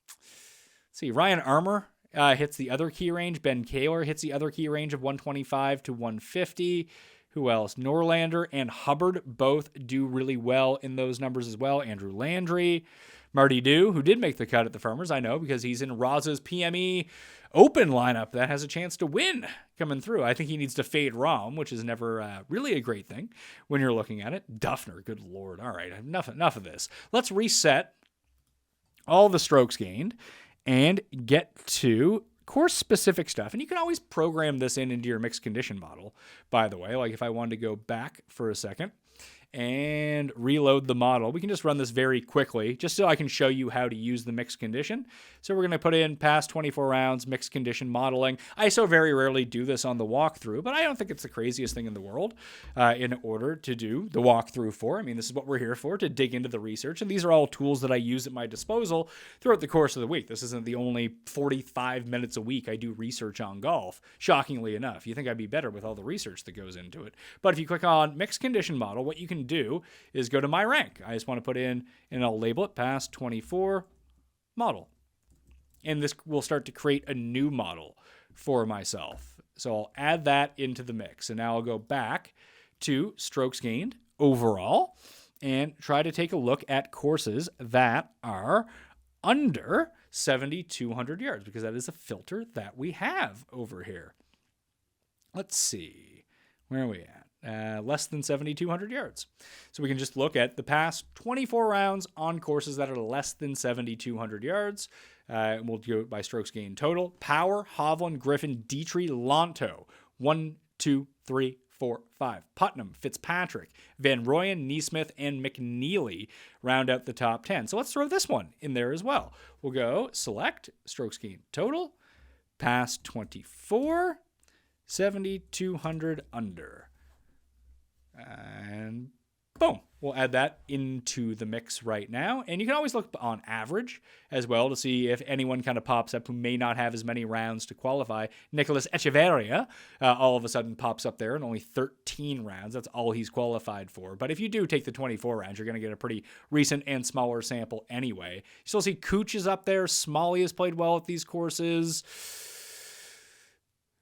Let's see, Ryan Armour hits the other key range. Ben Kaler hits the other key range of 125 to 150. Who else? Norlander and Hubbard both do really well in those numbers as well. Andrew Landry. Marty Dew, who did make the cut at the Farmers, I know, because he's in Roz's PME Open lineup that has a chance to win coming through. I think he needs to fade Rahm, which is never really a great thing when you're looking at it. Duffner, good Lord. All right, enough of this. Let's reset all the strokes gained and get to course-specific stuff. And you can always program this into your mixed condition model, by the way. Like if I wanted to go back for a second and reload the model, we can just run this very quickly just so I can show you how to use the mixed condition. So we're going to put in past 24 rounds, mixed condition modeling. I so very rarely do this on the walkthrough, but I don't think it's the craziest thing in the world in order to do the walkthrough for. I mean, this is what we're here for, to dig into the research. And these are all tools that I use at my disposal throughout the course of the week. This isn't the only 45 minutes a week I do research on golf, shockingly enough. You think I'd be better with all the research that goes into it. But if you click on mixed condition model, what you can do is go to my rank. I just want to put in, and I'll label it past 24 model. And this will start to create a new model for myself. So I'll add that into the mix. And now I'll go back to strokes gained overall and try to take a look at courses that are under 7,200 yards, because that is a filter that we have over here. Let's see. Where are we at? Less than 7,200 yards. So we can just look at the past 24 rounds on courses that are less than 7,200 yards. We'll do it by strokes gained total. Power, Hovland, Griffin, Dietrich, Lonto. 1, 2, 3, 4, 5. Putnam, Fitzpatrick, Van Rooyen, Neesmith, and McNeely round out the top 10. So let's throw this one in there as well. We'll go select strokes gained total, past 24, 7,200 under. And boom, we'll add that into the mix right now. And you can always look on average as well to see if anyone kind of pops up who may not have as many rounds to qualify. Nicholas Echeverria all of a sudden pops up there in only 13 rounds. That's all he's qualified for. But if you do take the 24 rounds, you're going to get a pretty recent and smaller sample anyway. You still see Cooch is up there. Smalley has played well at these courses.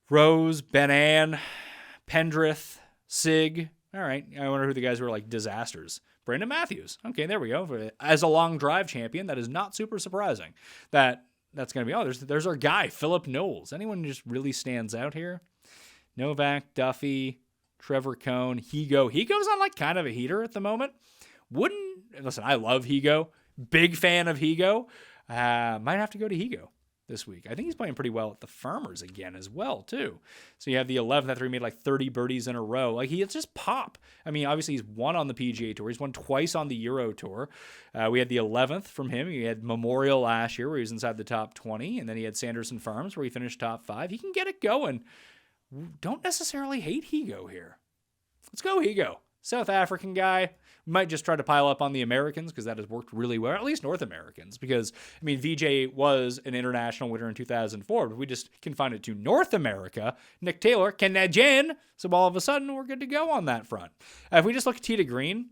Rose, Ben-Ann, Pendrith, Sig. All right, I wonder who the guys who were like disasters. Brandon Matthews. Okay, there we go. As a long drive champion, that is not super surprising. That's going to be, there's our guy, Philip Knowles. Anyone who just really stands out here? Novak, Duffy, Trevor Cohn, Higo. Higo's on like kind of a heater at the moment. Listen, I love Higo. Big fan of Higo. Might have to go to Higo this week. I think he's playing pretty well at the Farmers again as well, too. So you have the 11th after he made like 30 birdies in a row. Like, he'll just pop. I mean, obviously he's won on the PGA Tour. He's won twice on the Euro Tour. We had the 11th from him. He had Memorial last year where he was inside the top 20. And then he had Sanderson Farms where he finished top 5. He can get it going. Don't necessarily hate Higo here. Let's go Higo. South African guy. Might just try to pile up on the Americans because that has worked really well, at least North Americans. Because, I mean, VJ was an international winner in 2004, but we just confine it to North America. Nick Taylor, Canadian. So all of a sudden, we're good to go on that front. If we just look at tee to green,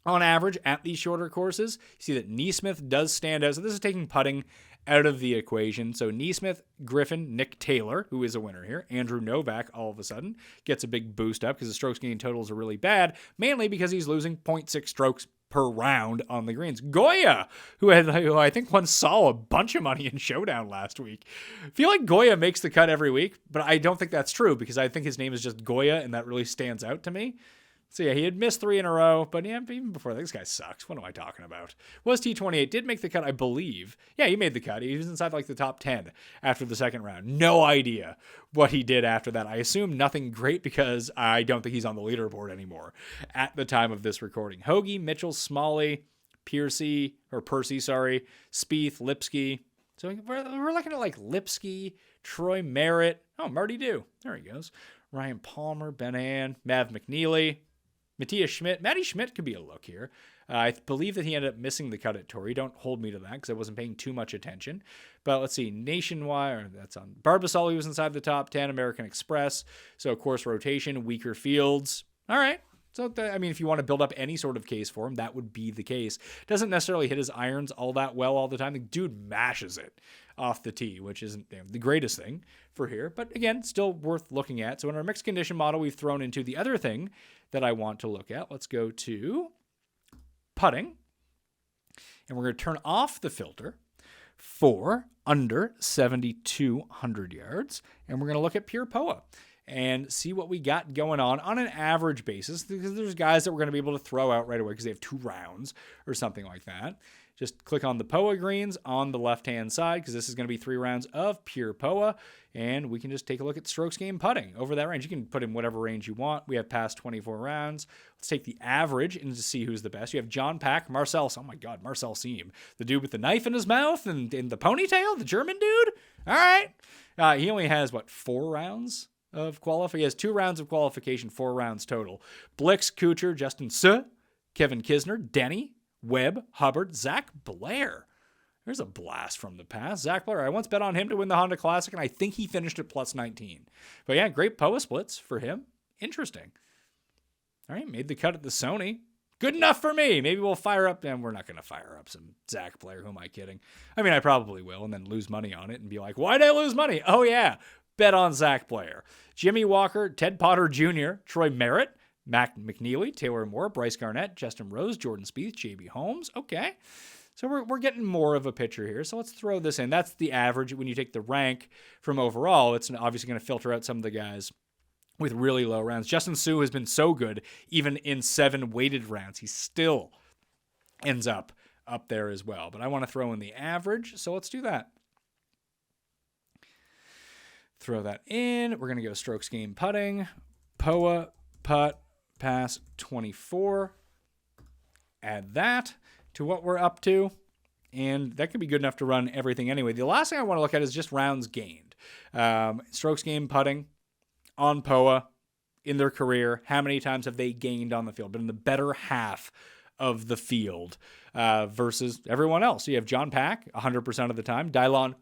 on average, at these shorter courses, you see that Neesmith does stand out. So this is taking putting out of the equation. So Neesmith, Griffin, Nick Taylor, who is a winner here, Andrew Novak all of a sudden gets a big boost up because the strokes gain totals are really bad, mainly because he's losing 0.6 strokes per round on the greens. Goya, who I think once saw a bunch of money in Showdown last week. I feel like Goya makes the cut every week, but I don't think that's true because I think his name is just Goya and that really stands out to me. So yeah, he had missed 3 in a row, but yeah, even before that, this guy sucks. What am I talking about? Was T28, did make the cut, I believe. Yeah, he made the cut. He was inside like the top 10 after the second round. No idea what he did after that. I assume nothing great because I don't think he's on the leaderboard anymore at the time of this recording. Hoagie, Mitchell, Smalley, Percy, Spieth, Lipsky. So we're looking at like Lipsky, Troy Merritt. Oh, Marty Dew. There he goes. Ryan Palmer, Ben Ann, Mav McNeely, Matthias Schmidt. Matty Schmidt could be a look here. I believe that he ended up missing the cut at Torrey. Don't hold me to that because I wasn't paying too much attention. But let's see. Nationwide, that's on Barbasol. He was inside the top 10. American Express. So, course rotation, weaker fields. All right. So, if you want to build up any sort of case for him, that would be the case. Doesn't necessarily hit his irons all that well all the time. The dude mashes it off the tee, which isn't the greatest thing for here. But again, still worth looking at. So in our mixed condition model, we've thrown into the other thing that I want to look at. Let's go to putting. And we're going to turn off the filter for under 7,200 yards. And we're going to look at pure Poa and see what we got going on an average basis, because there's guys that we're going to be able to throw out right away because they have 2 rounds or something like that. Just click on the Poa greens on the left-hand side because this is going to be 3 rounds of pure Poa, and we can just take a look at strokes gained putting over that range. You can put in whatever range you want. We have past 24 rounds. Let's take the average and just see who's the best. You have John Pack, Marcel. Oh my God, Marcel Siem, the dude with the knife in his mouth and in the ponytail, the German dude. All right, he only has 4 rounds of qualifying. He has 2 rounds of qualification, 4 rounds total. Blix, Kuchar, Justin Suh, Kevin Kisner, Denny, Webb, Hubbard, Zach Blair. There's a blast from the past. Zach Blair, I once bet on him to win the Honda Classic, and I think he finished at plus 19. But yeah, great Poa splits for him. Interesting. All right, made the cut at the Sony. Good enough for me. Maybe we'll fire up, and we're not going to fire up some Zach Blair. Who am I kidding? I probably will, and then lose money on it and be like, why did I lose money? Oh yeah, bet on Zach Blair. Jimmy Walker, Ted Potter Jr., Troy Merritt, Mac McNeely, Taylor Moore, Bryce Garnett, Justin Rose, Jordan Spieth, JB Holmes. Okay. So we're getting more of a picture here. So let's throw this in. That's the average. When you take the rank from overall, it's obviously going to filter out some of the guys with really low rounds. Justin Suh has been so good, even in 7 weighted rounds. He still ends up there as well. But I want to throw in the average. So let's do that. Throw that in. We're going to go strokes gained putting. Poa, putt, pass 24. Add that to what we're up to. And that could be good enough to run everything anyway. The last thing I want to look at is just rounds gained. Strokes gained putting on Poa in their career. How many times have they gained on the field? Been in the better half of the field versus everyone else. So you have John Pack 100% of the time. Dylon,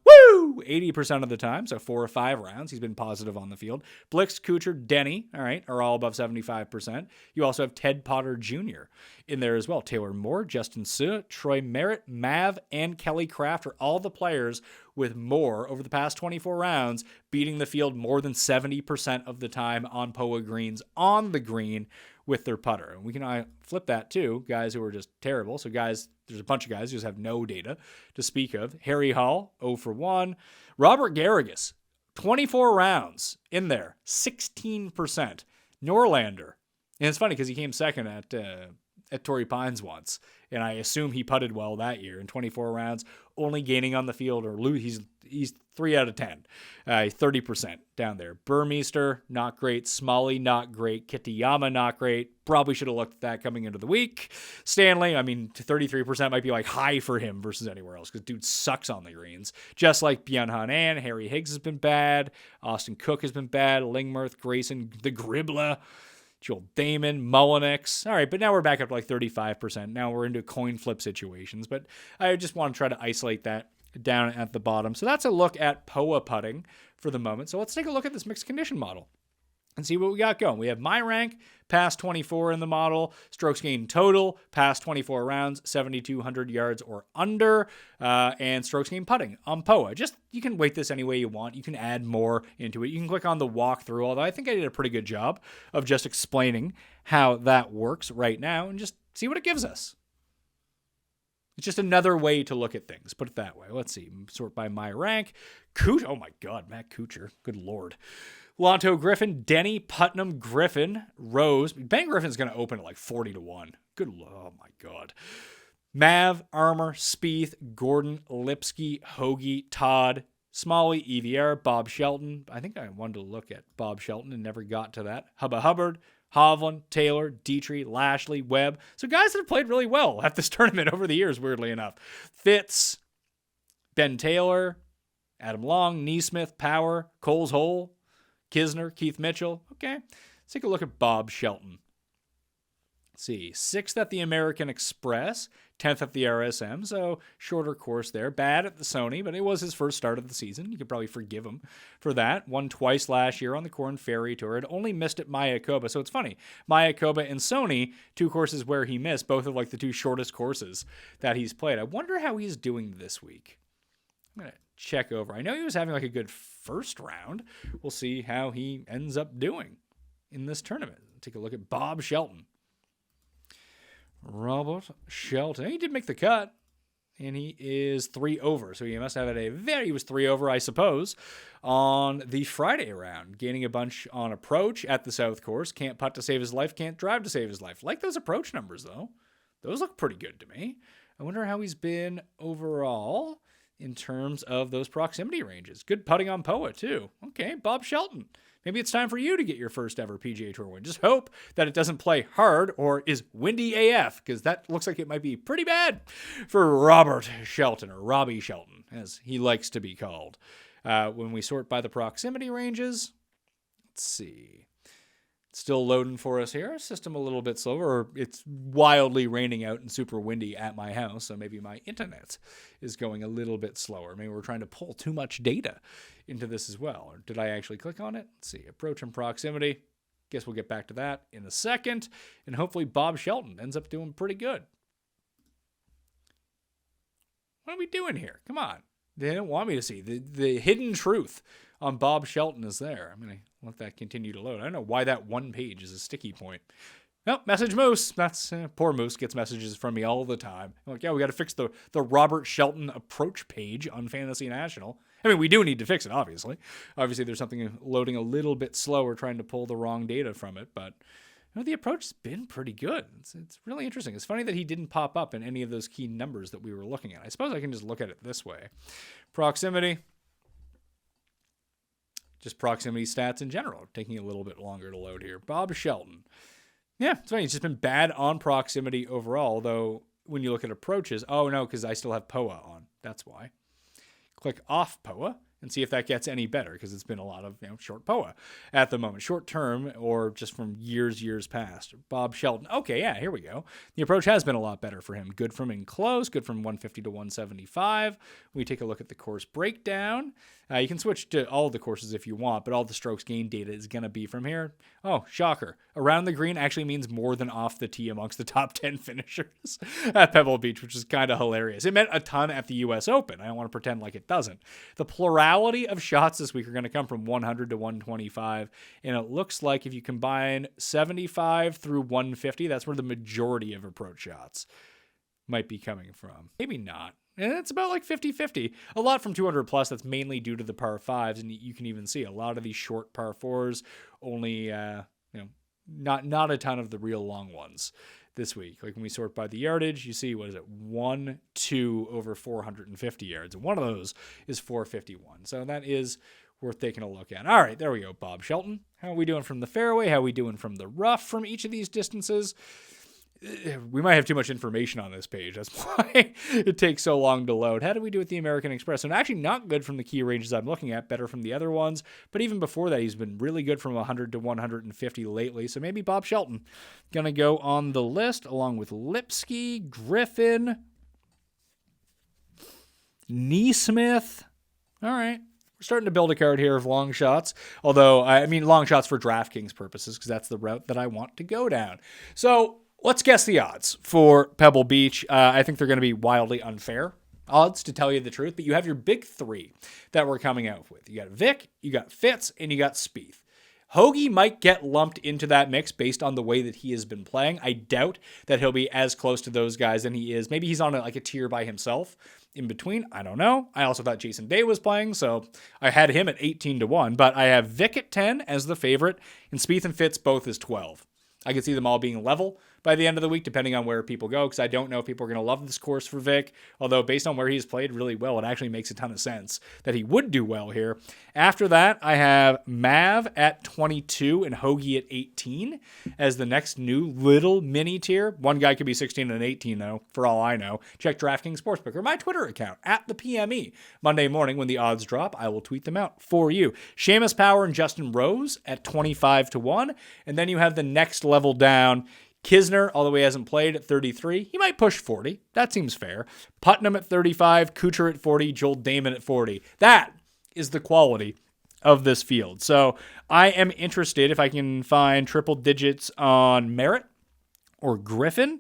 80% of the time. So 4 or 5 rounds. He's been positive on the field. Blix, Kuchar, Denny, all right, are all above 75%. You also have Ted Potter Jr. in there as well. Taylor Moore, Justin Suh, Troy Merritt, Mav, and Kelly Craft are all the players with more over the past 24 rounds, beating the field more than 70% of the time on Poa greens on the green with their putter. And we can flip that too, guys who are just terrible. So guys, there's a bunch of guys who just have no data to speak of. Harry Hall, 0 for 1. Robert Garrigus, 24 rounds in there, 16%. Norlander, and it's funny because he came second at Torrey Pines once, and I assume he putted well that year in 24 rounds, only gaining on the field or lose. He's 3 out of 10, 30% down there. Burmeister, not great. Smalley, not great. Kitayama, not great. Probably should have looked at that coming into the week. Stanley, 33% might be like high for him versus anywhere else because dude sucks on the greens. Just like Byung-Hun An, Harry Higgs has been bad. Austin Cook has been bad. Lingmerth, Grayson, the Gribbla, Joel Damon, Mullenix. All right, but now we're back up to like 35%. Now we're into coin flip situations, but I just want to try to isolate that down at the bottom. So that's a look at Poa putting for the moment. So let's take a look at this mixed condition model and see what we got going. We have my rank, past 24 in the model, strokes gained total, past 24 rounds, 7,200 yards or under, and strokes gained putting on Poa. Just, you can weight this any way you want. You can add more into it. You can click on the walkthrough, although I think I did a pretty good job of just explaining how that works right now and just see what it gives us. It's just another way to look at things. Put it that way. Let's see. Sort by my rank. Oh my God, Matt Kuchar. Good Lord. Lonto Griffin, Denny, Putnam, Griffin, Rose. Ben Griffin's going to open at like 40-1. Good, oh my God. Mav, Armour, Spieth, Gordon, Lipsky, Hoagie, Todd, Smalley, EVR, Bob Shelton. I think I wanted to look at Bob Shelton and never got to that. Hubba Hubbard, Hovland, Taylor, Dietrich, Lashley, Webb. So guys that have played really well at this tournament over the years, weirdly enough. Fitz, Ben Taylor, Adam Long, Neesmith, Power, Coles Hole, Kisner, Keith Mitchell. Okay, let's take a look at Bob Shelton. Let's see, 6th at the American Express, 10th at the RSM, so shorter course there. Bad at the Sony, but it was his first start of the season. You could probably forgive him for that. Won twice last year on the Corn Ferry Tour. Had only missed at Mayakoba, so it's funny. Mayakoba and Sony, 2 courses where he missed, both of like the 2 shortest courses that he's played. I wonder how he's doing this week. I'm going to check over. I know he was having like a good first round. We'll see how he ends up doing in this tournament. Take a look at Bob Shelton. Robert Shelton. He did make the cut, and he is 3 over. So he must have he was 3 over, I suppose, on the Friday round. Gaining a bunch on approach at the South Course. Can't putt to save his life, can't drive to save his life. Like those approach numbers, though. Those look pretty good to me. I wonder how he's been overall in terms of those proximity ranges. Good putting on Poa, too. Okay, Bob Shelton. Maybe it's time for you to get your first ever PGA Tour win. Just hope that it doesn't play hard or is windy AF, because that looks like it might be pretty bad for Robert Shelton, or Robbie Shelton, as he likes to be called. When we sort by the proximity ranges, let's see. It's still loading for us here. System a little bit slower, or it's wildly raining out and super windy at my house, so maybe my internet is going a little bit slower. Maybe we're trying to pull too much data into this as well. Or did I actually click on it? Let's see. Approach and proximity. Guess we'll get back to that in a second. And hopefully Bob Shelton ends up doing pretty good. What are we doing here? Come on. They don't want me to see. The hidden truth on Bob Shelton is there. I'm going to let that continue to load. I don't know why that one page is a sticky point. Oh, message Moose. That's poor Moose gets messages from me all the time. I'm like, yeah, we got to fix the Robert Shelton approach page on Fantasy National. I mean, we do need to fix it, obviously. Obviously, there's something loading a little bit slower, trying to pull the wrong data from it. But the approach has been pretty good. It's really interesting. It's funny that he didn't pop up in any of those key numbers that we were looking at. I suppose I can just look at it this way. Proximity. Just proximity stats in general, taking a little bit longer to load here. Bob Shelton. Yeah, it's funny. It's just been bad on proximity overall, though when you look at approaches, oh no, because I still have Poa on. That's why. Click off Poa and see if that gets any better, because it's been a lot of short Poa at the moment. Short term, or just from years past. Bob Shelton. Okay, yeah, here we go. The approach has been a lot better for him. Good from in close, good from 150 to 175. We take a look at the course breakdown. You can switch to all of the courses if you want, but all the strokes gain data is going to be from here. Oh, shocker. Around the green actually means more than off the tee amongst the top 10 finishers at Pebble Beach, which is kind of hilarious. It meant a ton at the U.S. Open. I don't want to pretend like it doesn't. The plurality of shots this week are going to come from 100 to 125, and it looks like if you combine 75 through 150, that's where the majority of approach shots might be coming from. Maybe not. And it's about like 50-50. A lot from 200 plus, that's mainly due to the par 5s, and you can even see a lot of these short par 4s, only not a ton of the real long ones this week. Like when we sort by the yardage, you see, 1, 2 over 450 yards. And one of those is 451. So that is worth taking a look at. All right, there we go, Bob Shelton. How are we doing from the fairway? How are we doing from the rough from each of these distances? We might have too much information on this page. That's why it takes so long to load. How do we do with the American Express? And actually not good from the key ranges I'm looking at, better from the other ones. But even before that, he's been really good from 100 to 150 lately. So maybe Bob Shelton going to go on the list along with Lipsky, Griffin, Neesmith. All right. We're starting to build a card here of long shots. Although, I mean long shots for DraftKings purposes, because that's the route that I want to go down. So let's guess the odds for Pebble Beach. I think they're going to be wildly unfair odds, to tell you the truth. But you have your big three that we're coming out with. You got Vic, you got Fitz, and you got Spieth. Hoagie might get lumped into that mix based on the way that he has been playing. I doubt that he'll be as close to those guys than he is. Maybe he's on a tier by himself in between. I don't know. I also thought Jason Day was playing, so I had him at 18-1. But I have Vic at 10 as the favorite, and Spieth and Fitz both as 12. I could see them all being level by the end of the week, depending on where people go, because I don't know if people are going to love this course for Vic, although based on where he's played really well, it actually makes a ton of sense that he would do well here. After that, I have Mav at 22 and Hoagie at 18 as the next new little mini tier. One guy could be 16 and 18, though, for all I know. Check DraftKings Sportsbook or my Twitter account, at the PME. Monday morning, when the odds drop, I will tweet them out for you. Seamus Power and Justin Rose at 25-1, and then you have the next level down, Kisner, although he hasn't played, at 33. He might push 40. That seems fair. Putnam at 35, Kuchar at 40, Joel Damon at 40. That is the quality of this field. So I am interested if I can find triple digits on Merritt or Griffin.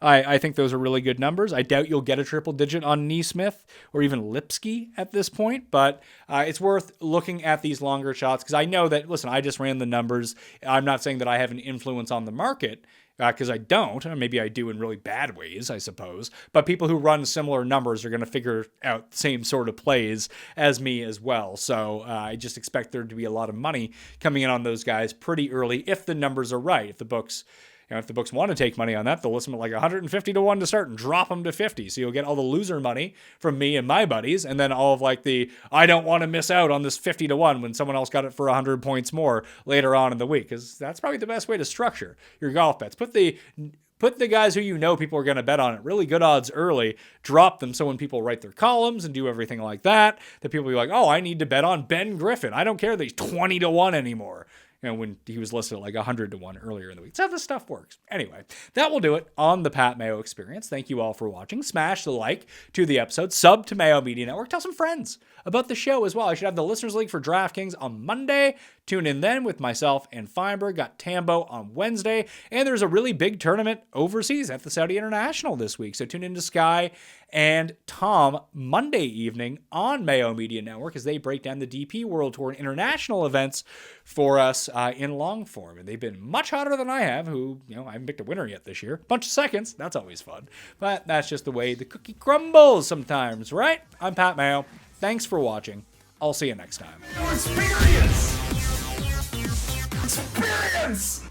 I think those are really good numbers. I doubt you'll get a triple digit on Neesmith or even Lipsky at this point, but it's worth looking at these longer shots because I know that, listen, I just ran the numbers. I'm not saying that I have an influence on the market because I don't. Or maybe I do in really bad ways, I suppose. But people who run similar numbers are going to figure out the same sort of plays as me as well. So I just expect there to be a lot of money coming in on those guys pretty early if the numbers are right. If the books want to take money on that, they'll list them at like 150-1 to start and drop them to 50. So you'll get all the loser money from me and my buddies, and then all of like the I don't want to miss out on this 50-1 when someone else got it for 100 points more later on in the week, because that's probably the best way to structure your golf bets. Put the guys who you know people are going to bet on at really good odds early, drop them so when people write their columns and do everything like that, that people will be like, oh, I need to bet on Ben Griffin. I don't care that he's 20-1 anymore. When he was listed at like 100-1 earlier in the week. That's how this stuff works. Anyway, that will do it on the Pat Mayo Experience. Thank you all for watching. Smash the like to the episode. Sub to Mayo Media Network. Tell some friends about the show as well. I should have the Listeners League for DraftKings on Monday. Tune in then with myself and Feinberg. Got Tambo on Wednesday. And there's a really big tournament overseas at the Saudi International this week. So tune in to Sky and Tom Monday evening on Mayo Media Network as they break down the DP World Tour and international events for us in long form. And they've been much hotter than I have, I haven't picked a winner yet this year. Bunch of seconds. That's always fun. But that's just the way the cookie crumbles sometimes, right? I'm Pat Mayo. Thanks for watching. I'll see you next time. Experience! Experience!